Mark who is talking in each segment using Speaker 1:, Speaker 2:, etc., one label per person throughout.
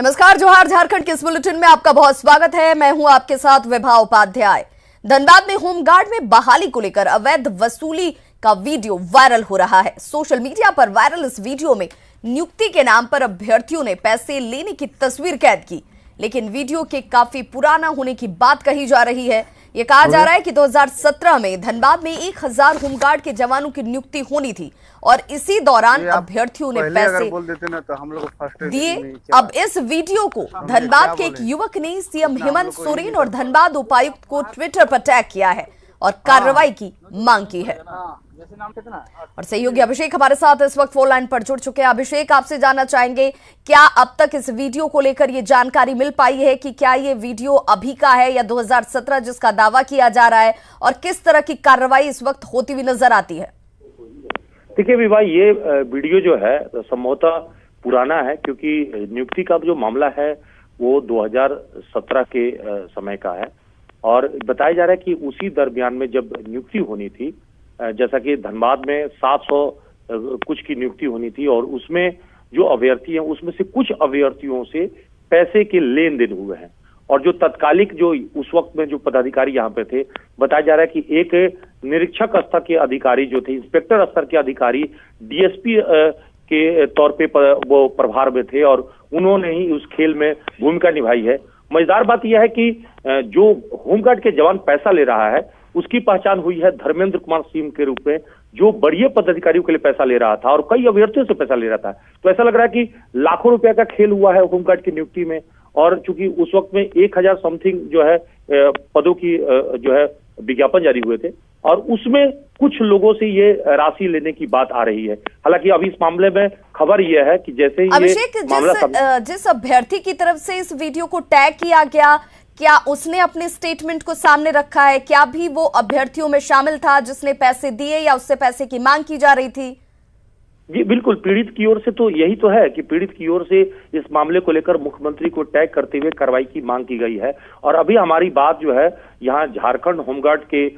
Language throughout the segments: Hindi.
Speaker 1: नमस्कार, जोहार। झारखंड के इस बुलेटिन में आपका बहुत स्वागत है। मैं हूं आपके साथ विभा उपाध्याय। धनबाद में होमगार्ड में बहाली को लेकर अवैध वसूली का वीडियो वायरल हो रहा है। सोशल मीडिया पर वायरल इस वीडियो में नियुक्ति के नाम पर अभ्यर्थियों ने पैसे लेने की तस्वीर कैद की, लेकिन वीडियो के काफी पुराना होने की बात कही जा रही है। ये कहा जा रहा है कि 2017 में धनबाद में 1000 होमगार्ड के जवानों की नियुक्ति होनी थी और इसी दौरान अभ्यर्थियों ने पैसे
Speaker 2: तो हम लोग
Speaker 1: दिए। अब इस वीडियो को धनबाद के एक युवक ने सीएम हेमंत सोरेन और धनबाद उपायुक्त को ट्विटर पर टैग किया है और कार्रवाई की मांग की है। और सहयोगी अभिषेक हमारे साथ इस वक्त फोन लाइन पर जुड़ चुके हैं। अभिषेक, आपसे जानना चाहेंगे, क्या अब तक इस वीडियो को लेकर ये जानकारी मिल पाई है कि क्या ये वीडियो अभी का है या 2017 जिसका दावा किया जा रहा है, और किस तरह की कार्रवाई इस वक्त होती हुई नजर आती है?
Speaker 3: देखिए विभा, ये वीडियो जो है संभवतः पुराना है, क्योंकि नियुक्ति का जो मामला है वो 2017 के समय का है और बताया जा रहा है कि उसी दरमियान में जब नियुक्ति होनी थी, जैसा कि धनबाद में 700 कुछ की नियुक्ति होनी थी और उसमें जो अभ्यर्थी हैं उसमें से कुछ अभ्यर्थियों से पैसे के लेन देन हुए हैं। और जो तत्कालिक जो उस वक्त में जो पदाधिकारी यहाँ पे थे, बताया जा रहा है कि एक निरीक्षक स्तर के अधिकारी जो थे, इंस्पेक्टर स्तर के अधिकारी डीएसपी के तौर पे वो प्रभार में थे और उन्होंने ही उस खेल में भूमिका निभाई है। मजेदार बात यह है कि जो होमगार्ड के जवान पैसा ले रहा है उसकी पहचान हुई है धर्मेंद्र कुमार सिंह के रूप में, जो बड़े पदाधिकारियों के लिए पैसा ले रहा था और कई अभ्यर्थियों से पैसा ले रहा था। तो ऐसा लग रहा है कि लाखों रुपया का खेल हुआ है होमगार्ड की नियुक्ति में। और चूंकि उस वक्त में 1000 समथिंग जो है पदों की जो है विज्ञापन जारी हुए थे और उसमें कुछ लोगों से ये राशि लेने की बात आ रही है। हालांकि अभी इस मामले में खबर यह है कि जैसे ही
Speaker 1: अभिषेक, जिस अभ्यर्थी की तरफ से इस वीडियो को टैग किया गया, क्या उसने अपने स्टेटमेंट को सामने रखा है? क्या भी वो अभ्यर्थियों में शामिल था जिसने पैसे दिए या उससे पैसे की मांग की जा रही थी?
Speaker 3: जी बिल्कुल, पीड़ित की ओर से तो यही तो है कि पीड़ित की ओर से इस मामले को लेकर मुख्यमंत्री को टैग करते हुए कार्रवाई की मांग की गई है। और अभी हमारी बात जो है यहाँ झारखंड होमगार्ड के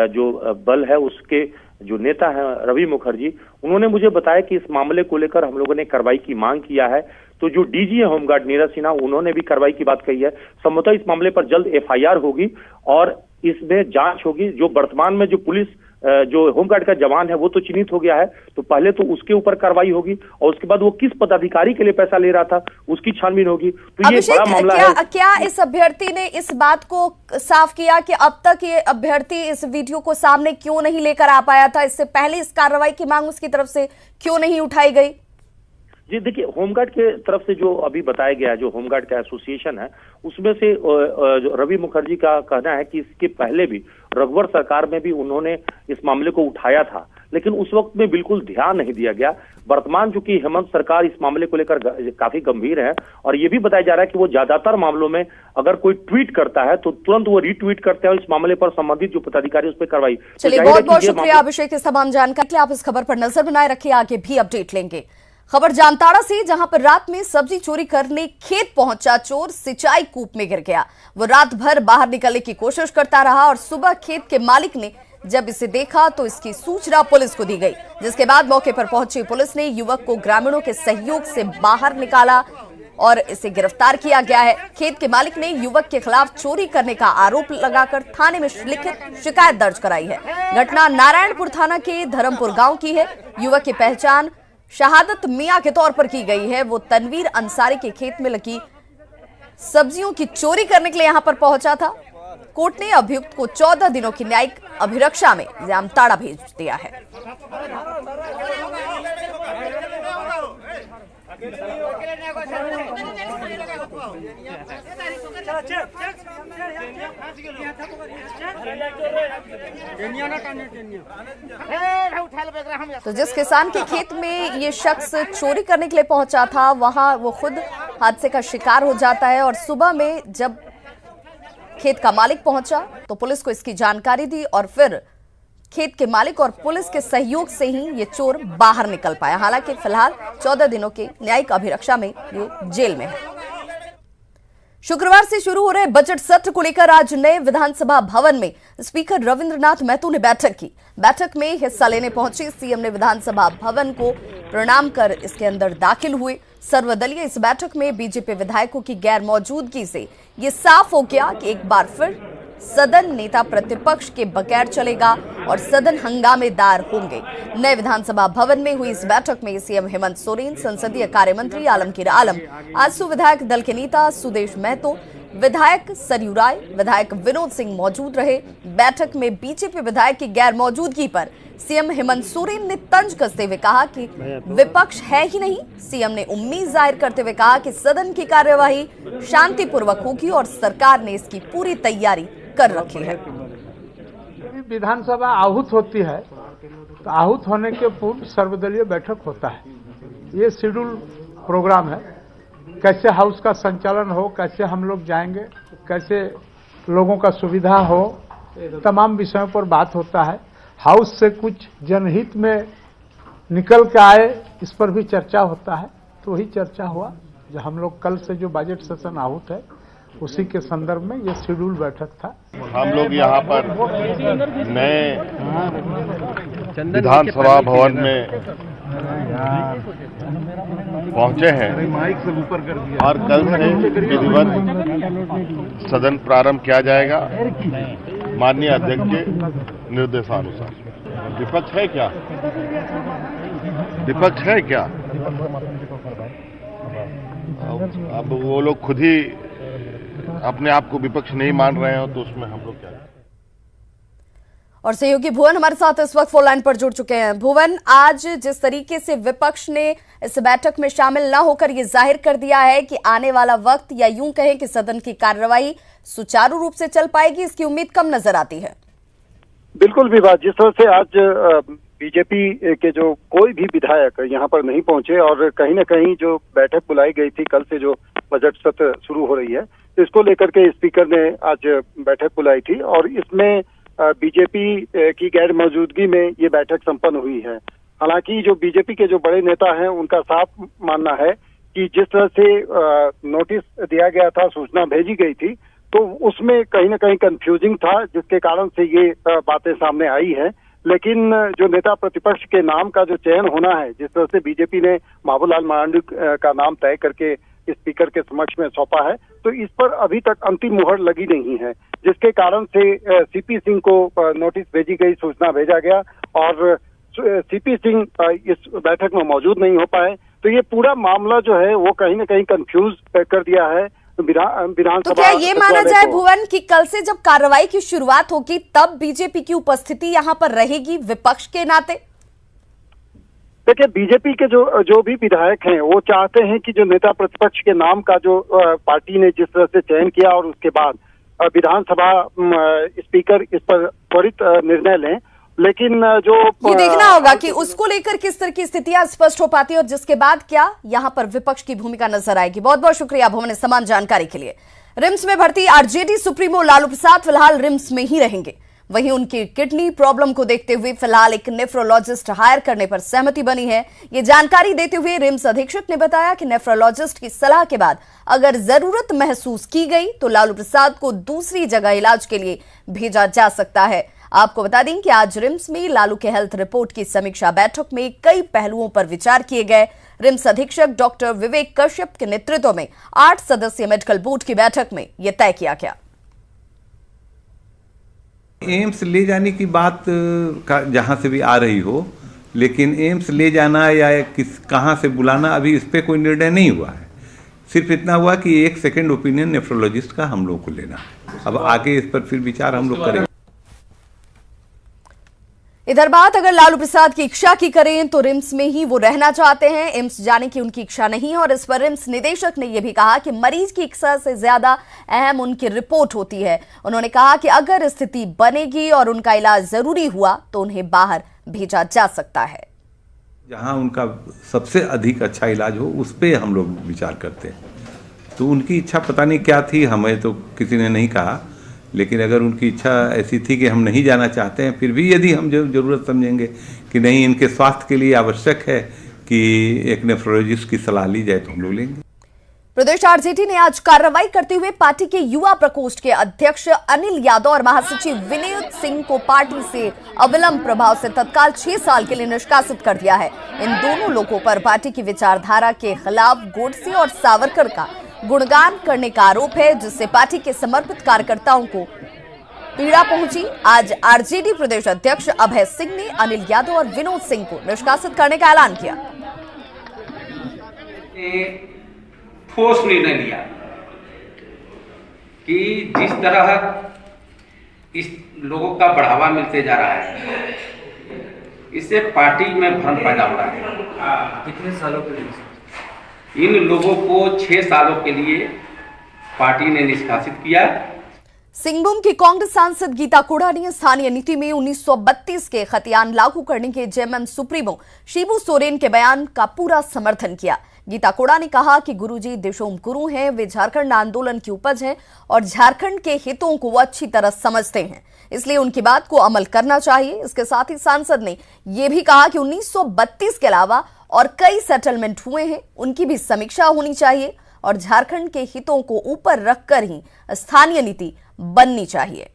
Speaker 3: जो बल है उसके जो नेता हैं रवि मुखर्जी, उन्होंने मुझे बताया कि इस मामले को लेकर हम लोगों ने कार्रवाई की मांग किया है। तो जो डीजी है होमगार्ड नीरज सिन्हा, उन्होंने भी कार्रवाई की बात कही है। संभवतः इस मामले पर जल्द एफआईआर होगी और इसमें जांच होगी। जो वर्तमान में जो पुलिस जो होमगार्ड का जवान है वो तो चिन्हित हो गया है, तो पहले तो उसके ऊपर कार्रवाई होगी और उसके बाद वो किस पदाधिकारी के लिए पैसा ले रहा था उसकी छानबीन होगी। तो ये बड़ा मामला है।
Speaker 1: क्या इस अभ्यर्थी ने इस बात को साफ किया कि अब तक ये अभ्यर्थी इस वीडियो को सामने क्यों नहीं लेकर आ पाया था? इससे पहले इस कार्रवाई की मांग उसकी तरफ से क्यों नहीं उठाई गई?
Speaker 3: जी देखिए, होमगार्ड के तरफ से जो अभी बताया गया है, जो होमगार्ड का एसोसिएशन है, उसमें से रवि मुखर्जी का कहना है कि इसके पहले भी रघुवर सरकार में भी उन्होंने इस मामले को उठाया था, लेकिन उस वक्त में बिल्कुल ध्यान नहीं दिया गया। वर्तमान चूंकि हेमंत सरकार इस मामले को लेकर काफी गंभीर है और ये भी बताया जा रहा है कि वो ज्यादातर मामलों में अगर कोई ट्वीट करता है तो तुरंत वो रीट्वीट करते हैं और इस मामले पर संबंधित जो पदाधिकारी उस पर कार्रवाई।
Speaker 1: चलिए, बहुत बहुत शुक्रिया अभिषेक इस तमाम जानकारी के लिए। आप इस खबर पर नजर बनाए रखिए, आगे भी अपडेट लेंगे। खबर जामताड़ा से, जहां पर रात में सब्जी चोरी करने खेत पहुंचा चोर सिंचाई कूप में गिर गया। वो रात भर बाहर निकलने की कोशिश करता रहा और सुबह खेत के मालिक ने जब इसे देखा तो इसकी सूचना पुलिस को दी गई, जिसके बाद मौके पर पहुंची पुलिस ने युवक को ग्रामीणों के सहयोग से बाहर निकाला और इसे गिरफ्तार किया गया है। खेत के मालिक ने युवक के खिलाफ चोरी करने का आरोप लगाकर थाने में लिखित शिकायत दर्ज कराई है। घटना नारायणपुर थाना के धर्मपुर गांव की है। युवक की पहचान शहादत मियां के तौर पर की गई है। वो तनवीर अंसारी के खेत में लगी सब्जियों की चोरी करने के लिए यहां पर पहुंचा था। कोर्ट ने अभियुक्त को 14 दिनों की न्यायिक अभिरक्षा में जामताड़ा भेज दिया है। तो जिस किसान के खेत में ये शख्स चोरी करने के लिए पहुंचा था, वहां वो खुद हादसे का शिकार हो जाता है और सुबह में जब खेत का मालिक पहुंचा तो पुलिस को इसकी जानकारी दी और फिर खेत के मालिक और पुलिस के सहयोग से ही ये चोर बाहर निकल पाया। हालांकि फिलहाल 14 दिनों के न्यायिक अभिरक्षा में ये जेल में है। शुक्रवार से शुरू हो रहे बजट सत्र को लेकर आज नए विधानसभा भवन में स्पीकर रविंद्रनाथ महतो ने बैठक की। बैठक में हिस्सा लेने पहुंचे सीएम ने विधानसभा भवन को प्रणाम कर इसके अंदर दाखिल हुए। सर्वदलीय इस बैठक में बीजेपी विधायकों की गैर मौजूदगी से ये साफ हो गया कि एक बार फिर सदन नेता प्रतिपक्ष के बगैर चलेगा और सदन हंगामेदार होंगे। नए विधानसभा भवन में हुई इस बैठक में सीएम हेमंत सोरेन, संसदीय कार्य मंत्री आलमगीर आलम, आजसू विधायक दल के नेता सुदेश महतो, विधायक सरयू राय, विधायक विनोद सिंह मौजूद रहे। बैठक में बीजेपी विधायक की गैर मौजूदगी पर सीएम हेमंत सोरेन ने तंज कसते हुए कहा कि विपक्ष है ही नहीं। सीएम ने उम्मीद जाहिर करते हुए कहा कि सदन की कार्यवाही शांतिपूर्वक होगी और सरकार ने इसकी पूरी तैयारी कर रखी है।
Speaker 2: विधानसभा आहूत होती है तो आहूत होने के पूर्व सर्वदलीय बैठक होता है। ये शेड्यूल प्रोग्राम है, कैसे हाउस का संचालन हो, कैसे हम लोग जाएंगे, कैसे लोगों का सुविधा हो, तमाम विषयों पर बात होता है। हाउस से कुछ जनहित में निकल के आए, इस पर भी चर्चा होता है। तो वही चर्चा हुआ जो हम लोग कल से जो बजट सेशन आहूत है उसी के संदर्भ में ये शेड्यूल बैठक था।
Speaker 4: हम लोग यहाँ पर नए विधानसभा भवन में पहुंचे हैं और कल से विधिवत सदन प्रारंभ किया जाएगा माननीय अध्यक्ष के निर्देशानुसार। विपक्ष है क्या? विपक्ष है क्या? अब वो लोग खुद ही अपने आप को विपक्ष नहीं मान रहे हो तो उसमें हम लोग क्या।
Speaker 1: और सहयोगी भुवन हमारे साथ इस वक्त फोन लाइन पर जुड़ चुके हैं। भुवन, आज जिस तरीके से विपक्ष ने इस बैठक में शामिल न होकर ये जाहिर कर दिया है कि आने वाला वक्त या यूं कहें कि सदन की कार्यवाही सुचारू रूप से चल पाएगी, इसकी उम्मीद कम नजर आती है।
Speaker 5: बिल्कुल विवाद, जिस तरह से आज बीजेपी के जो कोई भी विधायक यहाँ पर नहीं पहुंचे और कहीं न कहीं जो बैठक बुलाई गई थी, कल से जो बजट सत्र शुरू हो रही है, तो इसको लेकर के स्पीकर ने आज बैठक बुलाई थी और इसमें बीजेपी की गैर मौजूदगी में ये बैठक संपन्न हुई है। हालांकि जो बीजेपी के जो बड़े नेता हैं उनका साफ मानना है कि जिस तरह से नोटिस दिया गया था, सूचना भेजी गई थी, तो उसमें कहीं ना कहीं कंफ्यूजिंग था, जिसके कारण से ये बातें सामने आई है। लेकिन जो नेता प्रतिपक्ष के नाम का जो चयन होना है, जिस तरह से बीजेपी ने बाबूलाल मरांडी का नाम तय करके स्पीकर के समक्ष में सौंपा है, तो इस पर अभी तक अंतिम मुहर लगी नहीं है, जिसके कारण से सीपी सिंह को नोटिस भेजी गई, सूचना भेजा गया और सीपी सिंह इस बैठक में मौजूद नहीं हो पाए। तो ये पूरा मामला जो है वो कहीं ना कहीं कंफ्यूज कर दिया है विधानसभा।
Speaker 1: तो क्या ये माना जाए भुवन कि कल से जब कार्रवाई की शुरुआत होगी तब बीजेपी की उपस्थिति यहाँ पर रहेगी विपक्ष के नाते?
Speaker 5: देखिए, बीजेपी के जो भी विधायक हैं वो चाहते हैं कि जो नेता प्रतिपक्ष के नाम का जो पार्टी ने जिस तरह से चयन किया और उसके बाद विधानसभा स्पीकर इस पर त्वरित निर्णय लें, लेकिन जो
Speaker 1: ये देखना होगा कि उसको लेकर किस तरह की स्थितियां स्पष्ट हो पाती है और जिसके बाद क्या यहां पर विपक्ष की भूमिका नजर आएगी। बहुत बहुत शुक्रिया भुवन इस समान जानकारी के लिए। रिम्स में भर्ती आरजेडी सुप्रीमो लालू प्रसाद फिलहाल रिम्स में ही रहेंगे। वहीं उनकी किडनी प्रॉब्लम को देखते हुए फिलहाल एक नेफ्रोलॉजिस्ट हायर करने पर सहमति बनी है। ये जानकारी देते हुए रिम्स अधीक्षक ने बताया कि नेफ्रोलॉजिस्ट की सलाह के बाद अगर जरूरत महसूस की गई तो लालू प्रसाद को दूसरी जगह इलाज के लिए भेजा जा सकता है। आपको बता दें कि आज रिम्स में लालू के हेल्थ रिपोर्ट की समीक्षा बैठक में कई पहलुओं पर विचार किए गए। रिम्स अधीक्षक डॉक्टर विवेक कश्यप के नेतृत्व में 8 सदस्यीय मेडिकल बोर्ड की बैठक में यह तय किया गया।
Speaker 6: एम्स ले जाने की बात जहां से भी आ रही हो, लेकिन एम्स ले जाना या कहां से बुलाना अभी इस पर कोई निर्णय नहीं हुआ है। सिर्फ इतना हुआ कि एक सेकंड ओपिनियन नेफ्रोलॉजिस्ट का हम लोग को लेना है। अब आगे इस पर फिर विचार हम लोग करेंगे।
Speaker 1: इधर बात अगर लालू प्रसाद की इच्छा की करें तो रिम्स में ही वो रहना चाहते हैं। एम्स जाने की उनकी इच्छा नहीं है और इस पर रिम्स निदेशक ने यह भी कहा कि मरीज की इच्छा से ज्यादा अहम उनकी रिपोर्ट होती है। उन्होंने कहा कि अगर स्थिति बनेगी और उनका इलाज जरूरी हुआ तो उन्हें बाहर भेजा जा सकता है।
Speaker 6: जहां उनका सबसे अधिक अच्छा इलाज हो उस पर हम लोग विचार करते हैं। तो उनकी इच्छा पता नहीं क्या थी, हमें तो किसी ने नहीं कहा, लेकिन अगर उनकी इच्छा ऐसी थी कि हम नहीं जाना चाहते हैं, फिर भी यदि हम जरूरत समझेंगे कि नहीं इनके स्वास्थ्य के लिए आवश्यक है कि एक नेफ्रोलॉजिस्ट की सलाह ली जाए तो हम लोग लेंगे।
Speaker 1: प्रदेश आरजेडी ने आज कार्रवाई करते हुए पार्टी के युवा प्रकोष्ठ के अध्यक्ष अनिल यादव और महासचिव विनोद सिंह को पार्टी से अविलंब प्रभाव से तत्काल 6 साल के लिए निष्कासित कर दिया है। इन दोनों लोगों पर पार्टी की विचारधारा के खिलाफ गोडसे और सावरकर का गुणगान करने का आरोप है, जिससे पार्टी के समर्पित कार्यकर्ताओं को पीड़ा पहुंची। आज आरजेडी प्रदेश अध्यक्ष अभय सिंह ने अनिल यादव और विनोद सिंह को निष्कासित करने का ऐलान किया।
Speaker 7: ठोस निर्णय लिया कि जिस तरह इस लोगों का बढ़ावा मिलते जा रहा है, इससे पार्टी में भ्रम पैदा हो रहा है।
Speaker 8: कितने सालों के लिए?
Speaker 7: इन लोगों को 6 सालों के लिए पार्टी ने निष्कासित किया।
Speaker 1: सिंहभूम की कांग्रेस सांसद गीता कोड़ा ने स्थानीय नीति में 1932 के खतियान लागू करने के जेएमएम सुप्रीमो शिबू सोरेन के बयान का पूरा समर्थन किया। गीता कोड़ा ने कहा कि गुरुजी देशों गुरु हैं, वे झारखंड आंदोलन की उपज हैं और झारखंड के हितों को वो अच्छी तरह समझते हैं, इसलिए उनकी बात को अमल करना चाहिए। इसके साथ ही सांसद ने यह भी कहा कि 1932 के अलावा और कई सेटलमेंट हुए हैं, उनकी भी समीक्षा होनी चाहिए और झारखंड के हितों को ऊपर रखकर ही स्थानीय नीति बननी चाहिए।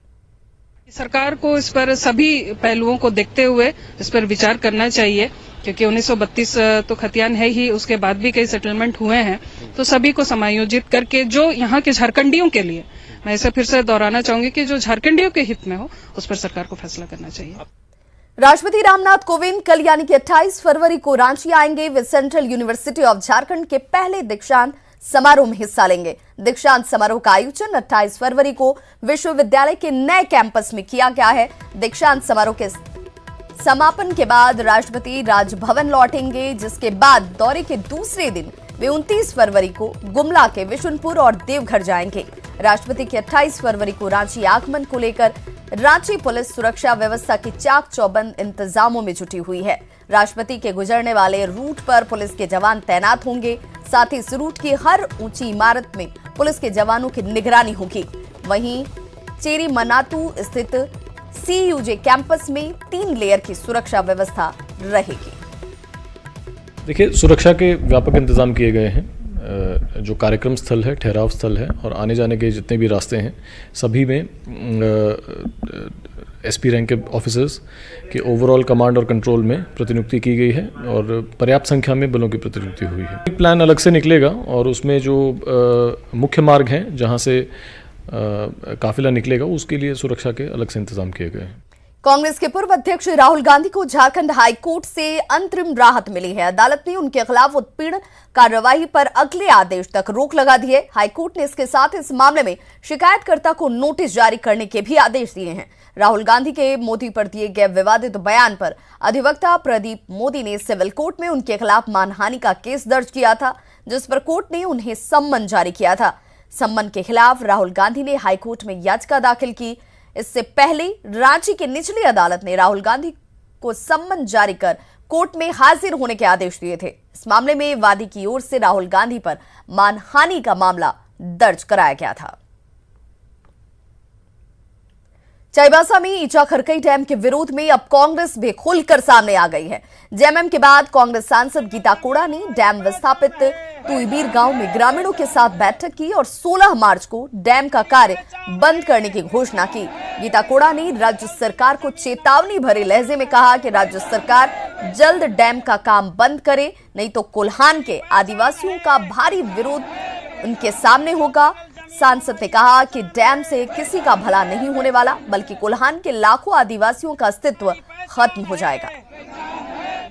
Speaker 9: सरकार को इस पर सभी पहलुओं को देखते हुए इस पर विचार करना चाहिए, क्योंकि 1932 तो खतियान है ही, उसके बाद भी कई सेटलमेंट हुए हैं, तो सभी को समायोजित करके जो यहाँ के झारखंडियों के लिए, मैं इसे फिर से दोहराना चाहूंगी कि जो झारखंडियों के हित में हो, उस पर सरकार को फैसला करना चाहिए।
Speaker 1: राष्ट्रपति रामनाथ कोविंद कल यानी कि 28 फरवरी को रांची आएंगे। वे सेंट्रल यूनिवर्सिटी ऑफ झारखंड के पहले दीक्षांत समारोह में हिस्सा लेंगे। दीक्षांत समारोह का आयोजन 28 फरवरी को विश्वविद्यालय के नए कैंपस में किया गया है। दीक्षांत समारोह के समापन के बाद राष्ट्रपति राजभवन लौटेंगे, जिसके बाद दौरे के दूसरे दिन वे 29 फरवरी को गुमला के विशुनपुर और देवघर जाएंगे। राष्ट्रपति के 28 फरवरी को रांची आगमन को लेकर रांची पुलिस सुरक्षा व्यवस्था के चाक चौबंद इंतजामों में जुटी हुई है। राष्ट्रपति के गुजरने वाले रूट पर पुलिस के जवान तैनात होंगे। साथ ही इस रूट की हर ऊंची इमारत में पुलिस के जवानों की निगरानी होगी। वहीं चेरी मनातू स्थित सीयूजे कैंपस में 3 लेयर की सुरक्षा व्यवस्था रहेगी।
Speaker 10: देखिए, सुरक्षा के व्यापक इंतजाम किए गए हैं। जो कार्यक्रम स्थल है, ठहराव स्थल है और आने जाने के जितने भी रास्ते हैं, सभी में एसपी रैंक के ऑफिसर्स के ओवरऑल कमांड और कंट्रोल में प्रतिनियुक्ति की गई है और पर्याप्त संख्या में बलों की प्रतिनियुक्ति हुई है। एक प्लान अलग से निकलेगा और उसमें जो मुख्य मार्ग हैं जहां से काफिला निकलेगा, उसके लिए सुरक्षा के अलग से इंतजाम किए गए हैं।
Speaker 1: कांग्रेस के पूर्व अध्यक्ष राहुल गांधी को झारखंड हाईकोर्ट से अंतरिम राहत मिली है। अदालत ने उनके खिलाफ उत्पीड़न कार्यवाही पर अगले आदेश तक रोक लगा दी है। हाईकोर्ट ने इसके साथ इस मामले में शिकायतकर्ता को नोटिस जारी करने के भी आदेश दिए हैं। राहुल गांधी के मोदी पर दिए गए विवादित बयान पर अधिवक्ता प्रदीप मोदी ने सिविल कोर्ट में उनके खिलाफ मानहानि का केस दर्ज किया था, जिस पर कोर्ट ने उन्हें सम्मन जारी किया था। सम्मन के खिलाफ राहुल गांधी ने हाईकोर्ट में याचिका दाखिल की। इससे पहले रांची की निचली अदालत ने राहुल गांधी को सम्मन जारी कर कोर्ट में हाजिर होने के आदेश दिए थे। इस मामले में वादी की ओर से राहुल गांधी पर मानहानि का मामला दर्ज कराया गया था। चाईबासा में ईचा खरकई डैम के विरोध में अब कांग्रेस भी खुलकर सामने आ गई है। जेएमएम के बाद कांग्रेस सांसद गीता कोड़ा ने डैम विस्थापित तुईबीर गांव में ग्रामीणों के साथ बैठक की और 16 मार्च को डैम का कार्य बंद करने की घोषणा की। गीता कोड़ा ने राज्य सरकार को चेतावनी भरे लहजे में कहा कि राज्य सरकार जल्द डैम का काम बंद करे, नहीं तो कोल्हान के आदिवासियों का भारी विरोध उनके सामने होगा। सांसद ने कहा कि डैम से किसी का भला नहीं होने वाला, बल्कि कोल्हान के लाखों आदिवासियों का अस्तित्व खत्म हो जाएगा।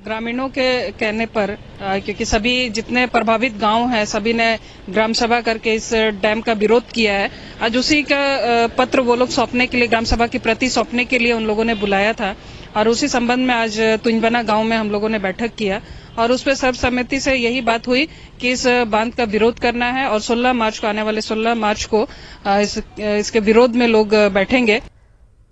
Speaker 9: ग्रामीणों के कहने पर, क्योंकि सभी जितने प्रभावित गांव हैं, सभी ने ग्राम सभा करके इस डैम का विरोध किया है। आज उसी का पत्र वो लोग सौंपने के लिए, ग्राम सभा की प्रति सौंपने के लिए उन लोगों ने बुलाया था और उसी संबंध में आज तुंजबना गांव में हम लोगों ने बैठक किया और उस पर सर्वसम्मति से यही बात हुई कि इस बांध का विरोध करना है और 16 मार्च को, आने वाले 16 मार्च को इसके विरोध में लोग बैठेंगे।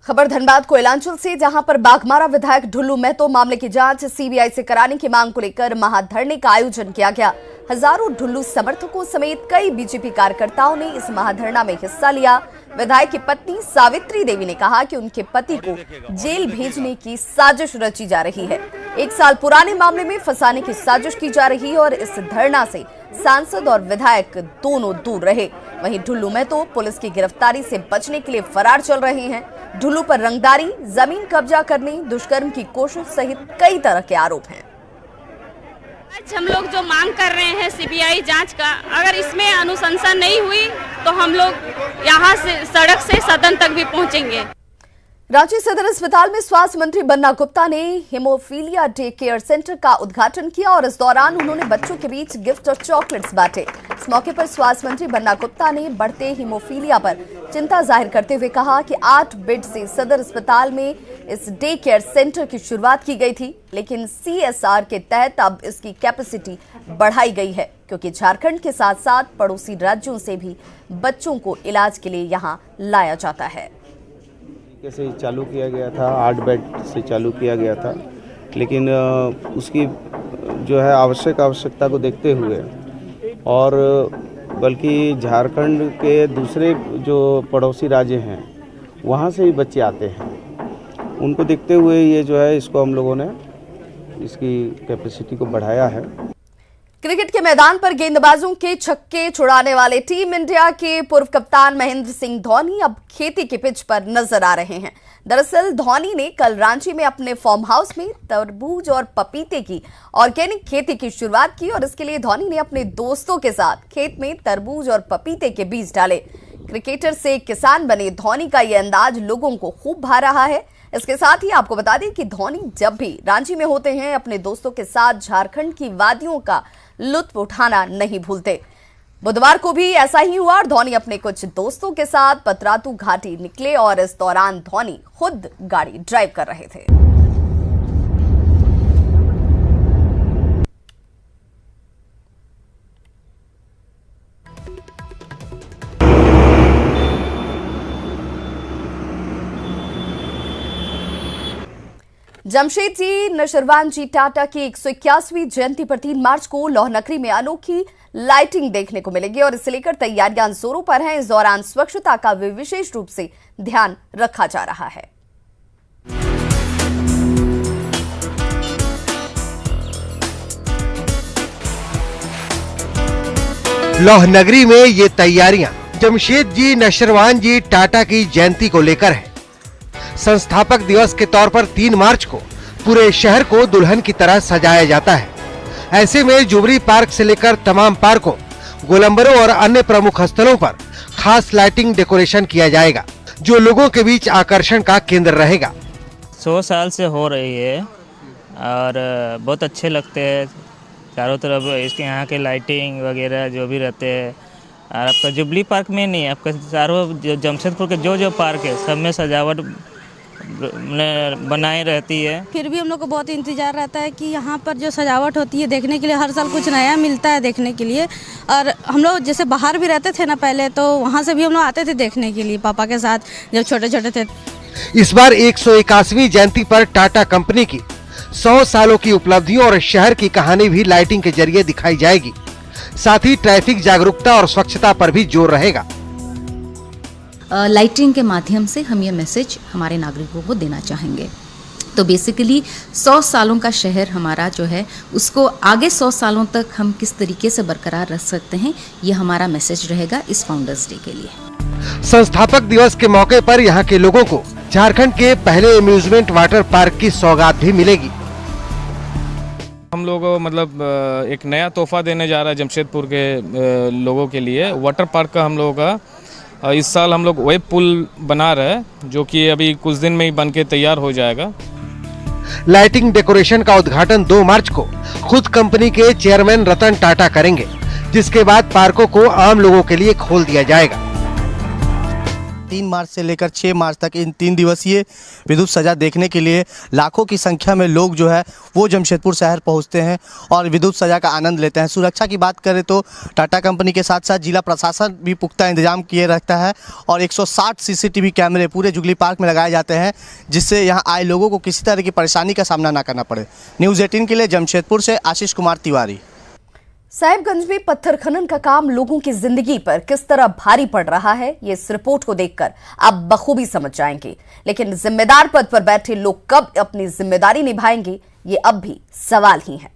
Speaker 1: खबर धनबाद कोयलांचल से, जहां पर बाघमारा विधायक ढुल्लू महतो मामले की जांच सीबीआई से कराने की मांग को लेकर महाधरने का आयोजन किया गया। हजारों ढुल्लू समर्थकों समेत कई बीजेपी कार्यकर्ताओं ने इस महाधरना में हिस्सा लिया। विधायक की पत्नी सावित्री देवी ने कहा कि उनके पति को जेल भेजने की साजिश रची जा रही है। 1 साल पुराने मामले में फंसाने की साजिश की जा रही है और इस धरना से सांसद और विधायक दोनों दूर रहे। वहीं ढुल्लू में तो पुलिस की गिरफ्तारी से बचने के लिए फरार चल रहे हैं। ढुल्लू पर रंगदारी, जमीन कब्जा करने, दुष्कर्म की कोशिश सहित कई तरह के आरोप हैं।
Speaker 11: आज हम लोग जो मांग कर रहे हैं सीबीआई जांच का, अगर इसमें अनुशंसा नहीं हुई तो हम लोग यहाँ से सड़क से सदन तक भी पहुंचेंगे।
Speaker 1: रांची सदर अस्पताल में स्वास्थ्य मंत्री बन्ना गुप्ता ने हीमोफीलिया डे केयर सेंटर का उद्घाटन किया और इस दौरान उन्होंने बच्चों के बीच गिफ्ट और चॉकलेट्स बांटे। इस मौके पर स्वास्थ्य मंत्री बन्ना गुप्ता ने बढ़ते हीमोफीलिया पर चिंता जाहिर करते हुए कहा कि 8 बेड से सदर अस्पताल में इस डे केयर सेंटर की शुरुआत की गई थी, लेकिन CSR के तहत अब इसकी कैपेसिटी बढ़ाई गई है, क्योंकि झारखंड के साथ साथ पड़ोसी राज्यों से भी बच्चों को इलाज के लिए यहाँ लाया जाता है।
Speaker 12: कैसे चालू किया गया था, 8 बेड से चालू किया गया था, लेकिन उसकी जो है आवश्यकता को देखते हुए और बल्कि झारखंड के दूसरे जो पड़ोसी राज्य हैं वहाँ से भी बच्चे आते हैं, उनको देखते हुए ये जो है इसको हम लोगों ने इसकी कैपेसिटी को बढ़ाया है।
Speaker 1: क्रिकेट के मैदान पर गेंदबाजों के छक्के छुड़ाने वाले टीम इंडिया के पूर्व कप्तान महेंद्र सिंह धोनी अब खेती के पिच पर नजर आ रहे हैं। दरअसल धोनी ने कल रांची में अपने फार्म हाउस में तरबूज और पपीते की ऑर्गेनिक खेती की शुरुआत की और इसके लिए धोनी ने अपने दोस्तों के साथ खेत में तरबूज और पपीते के बीज डाले। क्रिकेटर से किसान बने धोनी का यह अंदाज लोगों को खूब भा रहा है। इसके साथ ही आपको बता दें कि धोनी जब भी रांची में होते हैं अपने दोस्तों के साथ झारखंड की वादियों का लुत्फ उठाना नहीं भूलते। बुधवार को भी ऐसा ही हुआ और धोनी अपने कुछ दोस्तों के साथ पतरातू घाटी निकले और इस दौरान धोनी खुद गाड़ी ड्राइव कर रहे थे। जमशेदजी नशरवान जी टाटा की 181वीं जयंती पर 3 मार्च को लौहनगरी में अनोखी लाइटिंग देखने को मिलेगी और इसे लेकर तैयारियां जोरों पर हैं। इस दौरान स्वच्छता का विशेष रूप से ध्यान रखा जा रहा है।
Speaker 13: लौहनगरी में ये तैयारियां जमशेदजी नशरवान जी टाटा की जयंती को लेकर है। संस्थापक दिवस के तौर पर 3 मार्च को पूरे शहर को दुल्हन की तरह सजाया जाता है। ऐसे में जुबली पार्क से लेकर तमाम पार्कों, गोलंबरों और अन्य प्रमुख स्थलों पर खास लाइटिंग डेकोरेशन किया जाएगा, जो लोगों के बीच आकर्षण का केंद्र रहेगा।
Speaker 14: 100 साल से हो रही है और बहुत अच्छे लगते हैं चारों तरफ इसके यहाँ के लाइटिंग वगैरह जो भी रहते हैं। और आपका जुबली पार्क में नहीं, आपका चारों जमशेदपुर के जो पार्क है सब में सजावट बनाई रहती है।
Speaker 15: फिर भी हम लोग को बहुत इंतजार रहता है कि यहाँ पर जो सजावट होती है देखने के लिए हर साल कुछ नया मिलता है देखने के लिए। और हम लोग जैसे बाहर भी रहते थे ना पहले, तो वहाँ से भी हम लोग आते थे देखने के लिए पापा के साथ जब छोटे छोटे थे।
Speaker 13: इस बार 181वीं जयंती पर टाटा कंपनी की 100 सालों की उपलब्धियों और शहर की कहानी भी लाइटिंग के जरिए दिखाई जाएगी। साथ ही ट्रैफिक जागरूकता और स्वच्छता पर भी जोर रहेगा।
Speaker 16: लाइटिंग के माध्यम से हम ये मैसेज हमारे नागरिकों को देना चाहेंगे। तो बेसिकली 100 सालों का शहर हमारा जो है उसको आगे 100 सालों तक हम किस तरीके से बरकरार रख सकते हैं, ये हमारा मैसेज रहेगा इस फाउंडर्स डे के लिए।
Speaker 13: संस्थापक दिवस के मौके पर यहाँ के लोगों को झारखंड के पहले एम्यूजमेंट वाटर पार्क की सौगात भी मिलेगी।
Speaker 10: हम लोग मतलब एक नया तोहफा देने जा रहा है जमशेदपुर के लोगों के लिए। वाटर पार्क का हम लोगों का इस साल हम लोग वेब पुल बना रहे हैं, जो कि अभी कुछ दिन में ही बन के तैयार हो जाएगा।
Speaker 13: लाइटिंग डेकोरेशन का उद्घाटन 2 मार्च को खुद कंपनी के चेयरमैन रतन टाटा करेंगे, जिसके बाद पार्कों को आम लोगों के लिए खोल दिया जाएगा।
Speaker 17: 3 मार्च से लेकर 6 मार्च तक इन 3 दिवसीय विद्युत सजा देखने के लिए लाखों की संख्या में लोग जो है वो जमशेदपुर शहर पहुंचते हैं और विद्युत सजा का आनंद लेते हैं। सुरक्षा की बात करें तो टाटा कंपनी के साथ साथ जिला प्रशासन भी पुख्ता इंतजाम किए रहता है और 160 CCTV कैमरे पूरे जुबली पार्क में लगाए जाते हैं, जिससे यहाँ आए लोगों को किसी तरह की परेशानी का सामना न करना पड़े। न्यूज़ 18 के लिए जमशेदपुर से आशीष कुमार तिवारी।
Speaker 1: साहिबगंज में पत्थर खनन का काम लोगों की जिंदगी पर किस तरह भारी पड़ रहा है, ये इस रिपोर्ट को देखकर आप बखूबी समझ जाएंगे। लेकिन जिम्मेदार पद पर बैठे लोग कब अपनी जिम्मेदारी निभाएंगे, ये अब भी सवाल ही है।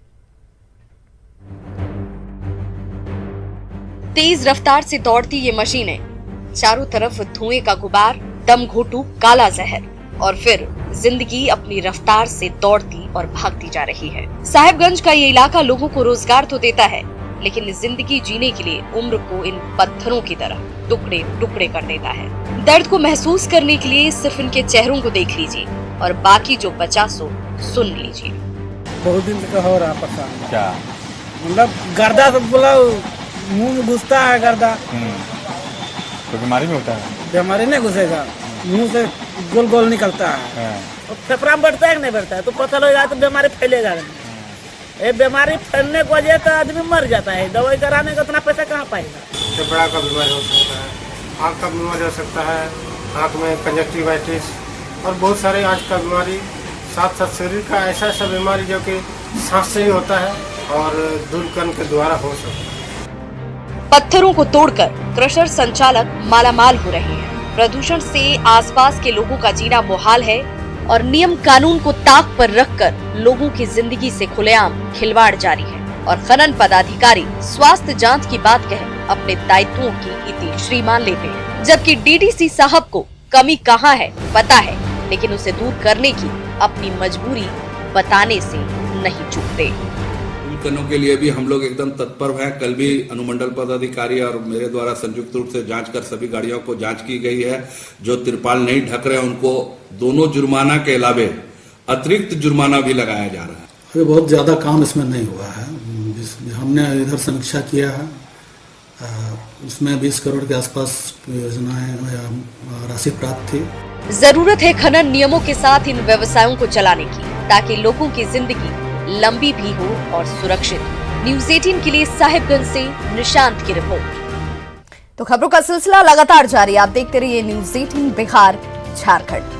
Speaker 1: तेज रफ्तार से दौड़ती ये मशीनें, चारों तरफ धुएं का गुबार, दम घोटू काला जहर, और फिर जिंदगी अपनी रफ्तार से दौड़ती और भागती जा रही है। साहिबगंज का ये इलाका लोगों को रोजगार तो देता है, लेकिन जिंदगी जीने के लिए उम्र को इन पत्थरों की तरह टुकड़े टुकड़े कर देता है। दर्द को महसूस करने के लिए सिर्फ इनके चेहरों को देख लीजिए और बाकी जो बचा सो सुन लीजिए।
Speaker 18: बहुत दिन से हो रहा परेशान, क्या मतलब गर्दा तो बोला मुंह में घुसता है गर्दा,
Speaker 19: तो बीमारी में होता है?
Speaker 18: बीमारी नहीं घुसेगा, मुंह से गोल गोल निकलता है, फेफड़ा में बढ़ता है कि नहीं बढ़ता है, तो पता लगेगा तो बीमारी फैलेगा। ये बीमारी फैलने की वजह तो आदमी मर जाता है, दवाई कराने का उतना पैसा कहाँ पाएगा।
Speaker 20: फेफड़ा का बीमारी हो सकता है, आँख का बीमारी हो सकता है, आँख में कंजक्टिवाइटिस और बहुत सारे आँख का बीमारी, साथ साथ शरीर का ऐसा बीमारी जो कि सांस से ही होता है और धूलकण के द्वारा हो सकता है।
Speaker 1: पत्थरों को तोड़कर क्रशर संचालक मालामाल हो रहे हैं। प्रदूषण से आसपास के लोगों का जीना मुहाल है और नियम कानून को ताक पर रखकर लोगों की जिंदगी से खुलेआम खिलवाड़ जारी है। और खनन पदाधिकारी स्वास्थ्य जांच की बात कह अपने दायित्वों की इति श्रीमान लेते हैं, जबकि डीडीसी साहब को कमी कहाँ है पता है, लेकिन उसे दूर करने की अपनी मजबूरी बताने से नहीं चूकते।
Speaker 21: करने के लिए भी हम लोग एकदम तत्पर हैं। कल भी अनुमंडल पदाधिकारी और मेरे द्वारा संयुक्त रूप से जांच कर सभी गाड़ियों को जांच की गई है। जो तिरपाल नहीं ढक रहे उनको दोनों जुर्माना के अलावे अतिरिक्त जुर्माना भी लगाया जा रहा है।
Speaker 22: अभी बहुत ज्यादा काम इसमें नहीं हुआ है, हमने इधर समीक्षा किया है, उसमें 20 करोड़ के आसपास योजनाएं राशि प्राप्त थी।
Speaker 1: जरूरत है खनन नियमों के साथ इन व्यवसायों को चलाने की, ताकि लोगों की जिंदगी लंबी भी हो और सुरक्षित। न्यूज़ 18 के लिए साहिबगंज से निशांत की रिपोर्ट। तो खबरों का सिलसिला लगातार जारी, आप देखते रहिए न्यूज़ 18 बिहार झारखंड।